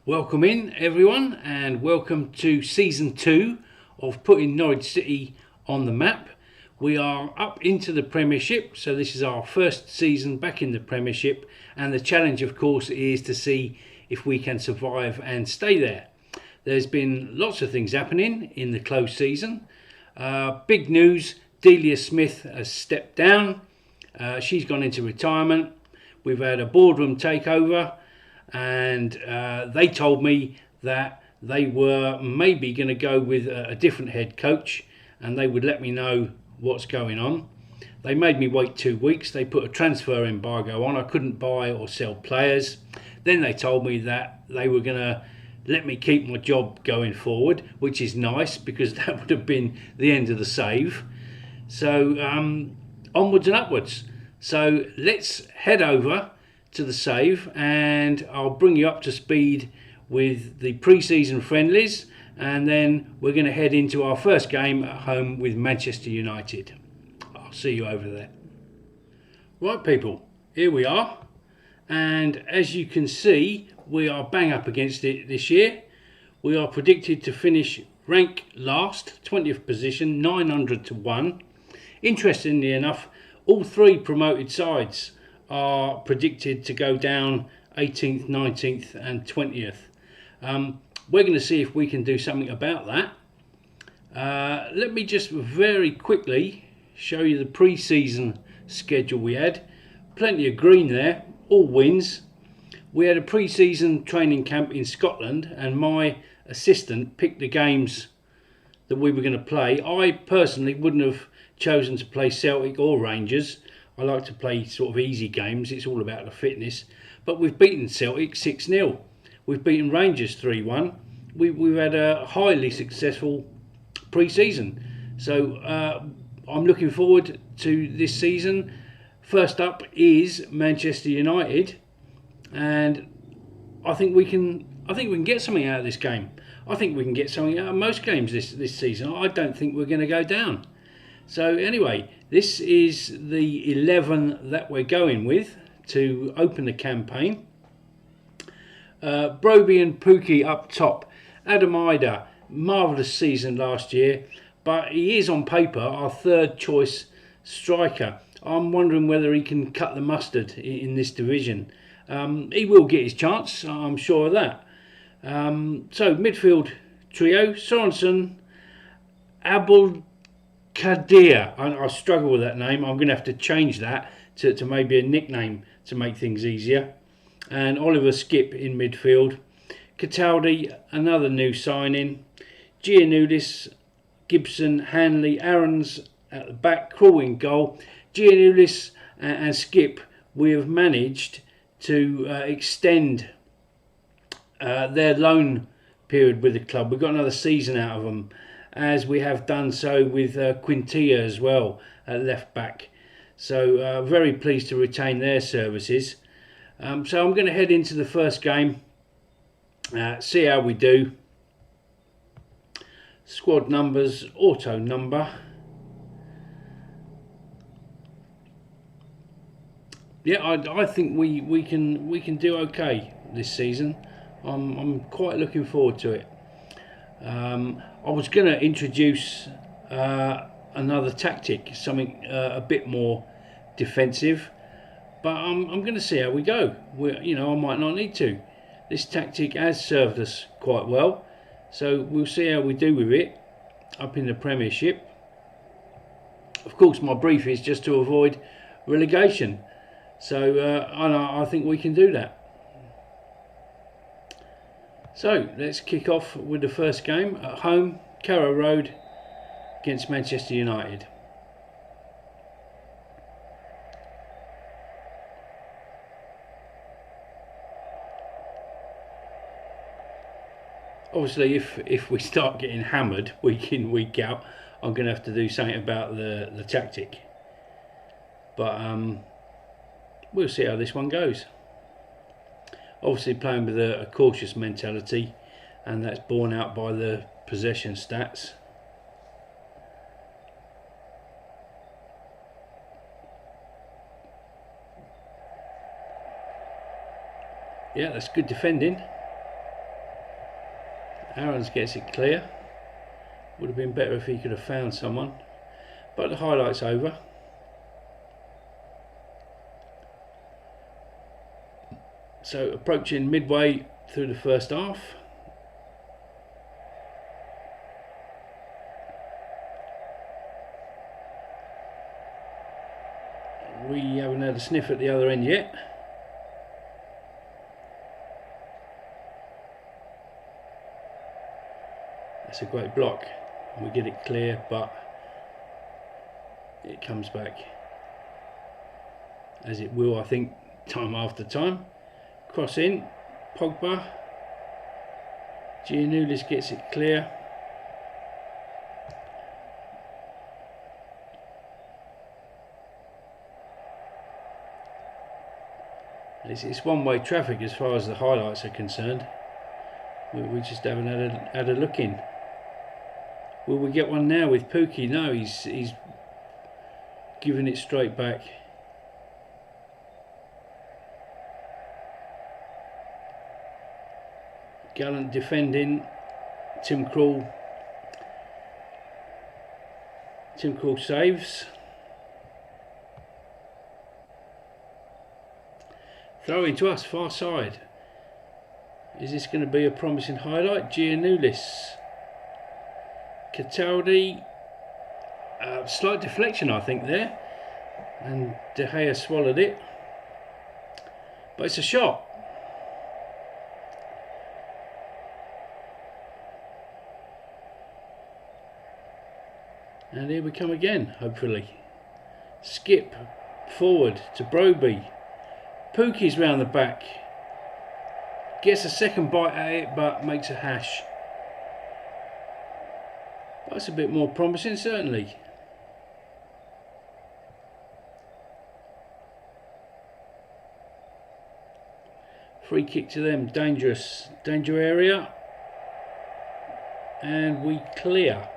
Welcome in everyone and welcome to season 2 of putting Norwich City on the map. We are up into the Premiership, so this is our first season back in the Premiership, and the challenge of course is to see if we can survive and stay there. There's been lots of things happening in the close season. Big news, Delia Smith has stepped down. She's gone into retirement. We've had a boardroom takeover, and they told me that they were maybe going to go with a different head coach, and they would let me know what's going on. They made me wait 2 weeks. They put a transfer embargo on. I couldn't buy or sell players. Then they told me that they were going to let me keep my job going forward, which is nice because that would have been the end of the save. So onwards and upwards. So let's head over to the save and I'll bring you up to speed with the pre-season friendlies, and then we're going to head into our first game at home with Manchester United. I'll see you over there. Right people, here we are, and as you can see we are bang up against it this year. We are predicted to finish rank last, 20th position, 900 to 1. Interestingly enough, all three promoted sides are predicted to go down 18th, 19th and 20th. We're going to see if we can do something about that. Let me just very quickly show you the pre-season schedule we had. Plenty of green there, all wins. We had a pre-season training camp in Scotland and my assistant picked the games that we were going to play. I personally wouldn't have chosen to play Celtic or Rangers. I like to play sort of easy games. It's all about the fitness. But we've beaten Celtic 6-0. We've beaten Rangers 3-1. We've had a highly successful pre-season. So I'm looking forward to this season. First up is Manchester United, and I think we can get something out of this game. I think we can get something out of most games this season. I don't think we're going to go down. So anyway, this is the 11 that we're going with to open the campaign. Broby and Pookie up top. Adam Ida, marvellous season last year, but he is on paper our third choice striker. I'm wondering whether he can cut the mustard in this division. He will get his chance, I'm sure of that. So midfield trio, Sorensen, Abel Kadir. I struggle with that name. I'm going to have to change that to maybe a nickname to make things easier. And Oliver Skip in midfield. Cataldi, another new signing. Giannoulis, Gibson, Hanley, Aarons at the back, Krul in goal. Giannoulis and Skip, we have managed to extend their loan period with the club. We've got another season out of them, as we have done so with Quintilla as well at left back. So very pleased to retain their services. So I'm going to head into the first game, see how we do. Squad numbers, auto number. Yeah, I think we can do okay this season. I'm quite looking forward to it. I was going to introduce another tactic, something a bit more defensive, but I'm going to see how we go. I might not need to. This tactic has served us quite well, so we'll see how we do with it up in the Premiership. Of course, my brief is just to avoid relegation, so I think we can do that. So let's kick off with the first game at home, Carrow Road against Manchester United. Obviously, if we start getting hammered week in, week out, I'm going to have to do something about the tactic. But we'll see how this one goes. Obviously playing with a cautious mentality, and that's borne out by the possession stats. Yeah, that's good defending. Aaron's gets it clear. Would have been better if he could have found someone, but the highlight's over. So approaching midway through the first half. We haven't had a sniff at the other end yet. That's a great block. We get it clear, but it comes back, as it will, I think, time after time. Cross in, Pogba. Giannoulis gets it clear. It's one-way traffic as far as the highlights are concerned. We just haven't had a look in. Will we get one now with Pookie? No, he's giving it straight back. Gallant defending. Tim Krul saves. Throw into us, far side. Is this going to be a promising highlight? Giannoulis. Cataldi. Slight deflection, I think, there. And De Gea swallowed it. But it's a shot. And here we come again, hopefully. Skip forward to Broby. Pookie's round the back. Gets a second bite at it, but makes a hash. That's a bit more promising, certainly. Free kick to them, dangerous. Danger area. And we clear.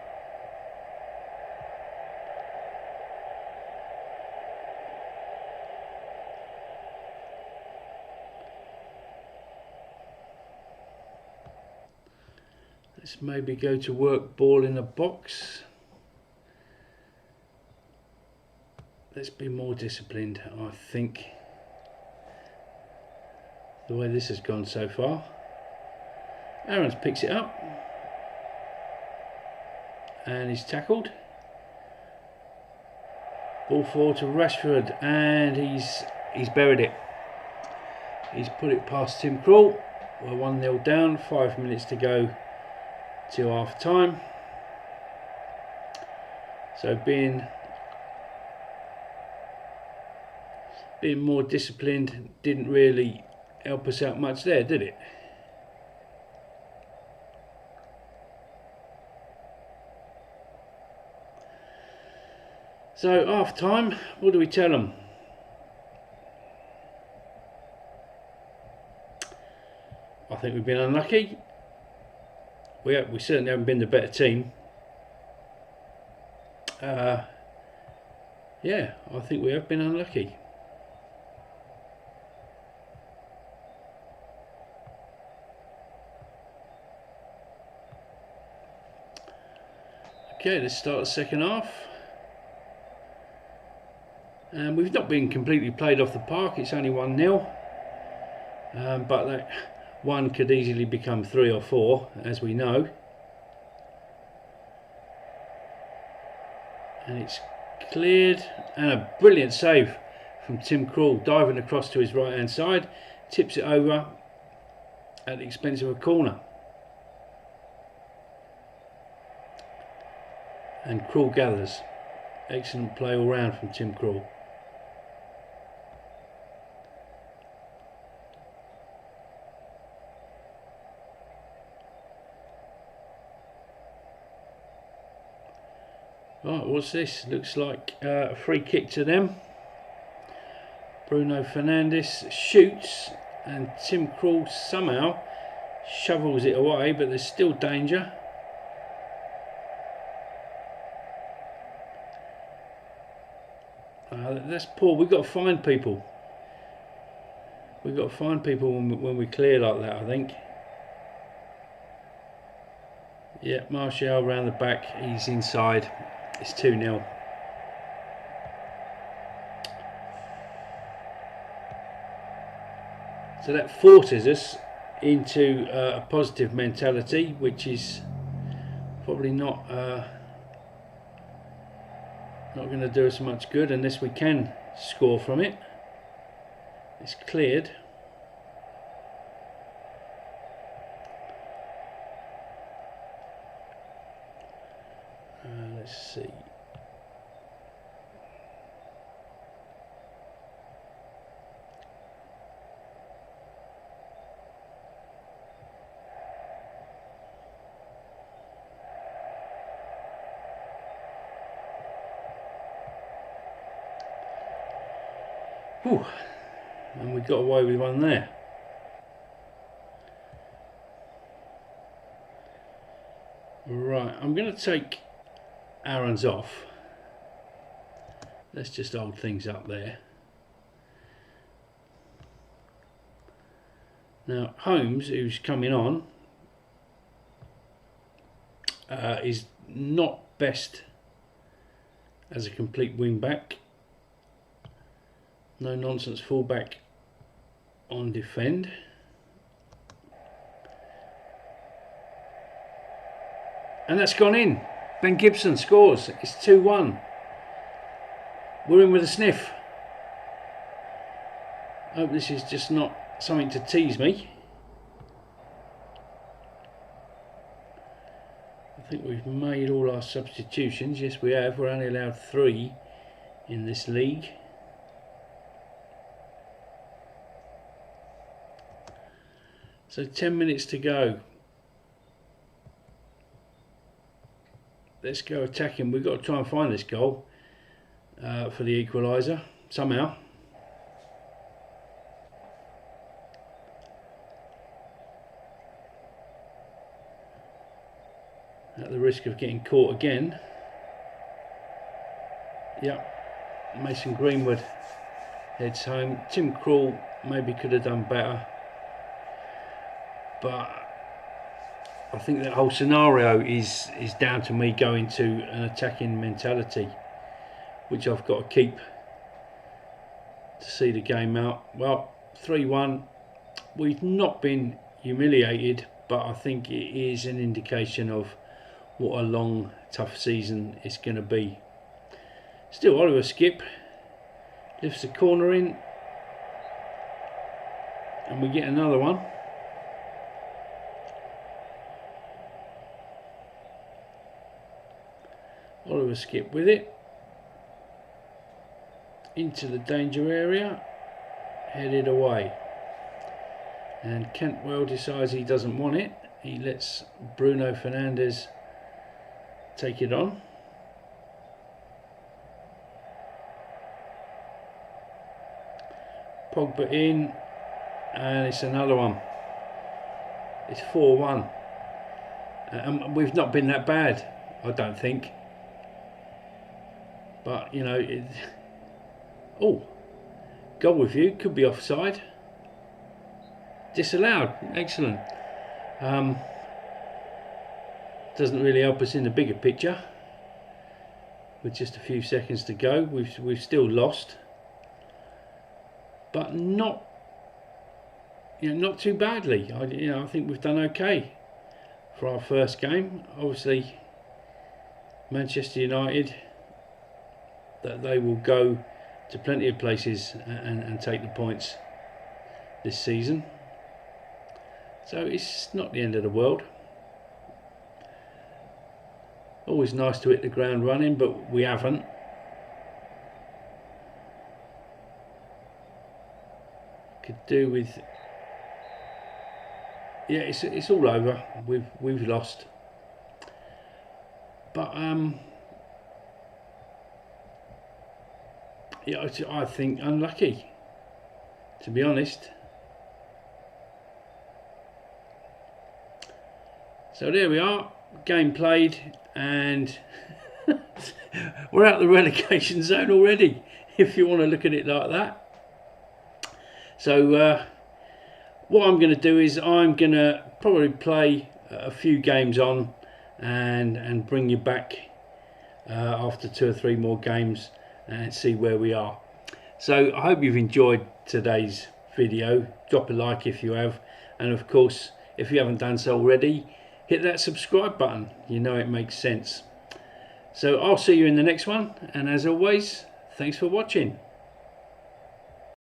Let's maybe go to work, ball in the box. Let's be more disciplined, I think, the way this has gone so far. Aaron's picks it up and he's tackled. Ball forward to Rashford and he's buried it. He's put it past Tim Krul. We're 1-0 down, 5 minutes to go till half time. So being more disciplined didn't really help us out much there, did it? So half time, what do we tell them? I think we've been unlucky. We certainly haven't been the better team. Yeah, I think we have been unlucky. Okay, let's start the second half. And we've not been completely played off the park. It's only 1-0. But that one could easily become 3 or 4, as we know. And it's cleared, and a brilliant save from Tim Krul, diving across to his right hand side, tips it over at the expense of a corner. And Krul gathers. Excellent play all round from Tim Krul. Right, what's this? Looks like a free kick to them. Bruno Fernandes shoots and Tim Krul somehow shovels it away, but there's still danger. That's poor. We've got to find people. We've got to find people when we clear like that, I think. Yeah, Martial round the back, he's inside. It's 2-0. So that forces us into a positive mentality, which is probably not going to do us much good unless we can score from it. It's cleared. Let's see. Whew. And we got away with one there. Right, I'm going to take Aaron's off. Let's just hold things up there. Now Holmes, who's coming on, is not best as a complete wing back. No nonsense fullback on defend. And that's gone in. Ben Gibson scores. It's 2-1. We're in with a sniff. I hope this is just not something to tease me. I think we've made all our substitutions. Yes, we have. We're only allowed 3 in this league. So 10 minutes to go. Let's go attacking. We've got to try and find this goal for the equaliser somehow. At the risk of getting caught again. Yep, Mason Greenwood heads home. Tim Krul maybe could have done better. But I think that whole scenario is down to me going to an attacking mentality, which I've got to keep to see the game out. Well, 3-1. We've not been humiliated, but I think it is an indication of what a long, tough season it's going to be. Still, Oliver Skip lifts the corner in, and we get another one. Oliver Skip with it into the danger area, headed away, and Cantwell decides he doesn't want it. He lets Bruno Fernandes take it on. Pogba in, and it's another one. It's 4-1, and we've not been that bad, I don't think. But, you know, oh, goal review, could be offside. Disallowed, excellent. Doesn't really help us in the bigger picture. With just a few seconds to go, we've still lost, but not, you know, not too badly. I think we've done okay for our first game. Obviously, Manchester United, that they will go to plenty of places and take the points this season. So it's not the end of the world. Always nice to hit the ground running, but we haven't. Could do with, yeah, it's all over. We've lost. But yeah, I think unlucky, to be honest. So there we are, game played, and we're out the relegation zone already, if you want to look at it like that. So what I'm going to do is I'm going to probably play a few games on and bring you back after 2 or 3 more games and see where we are. So I hope you've enjoyed today's video. Drop a like if you have, and of course if you haven't done so already, hit that subscribe button. You know it makes sense. So I'll see you in the next one, and as always, thanks for watching.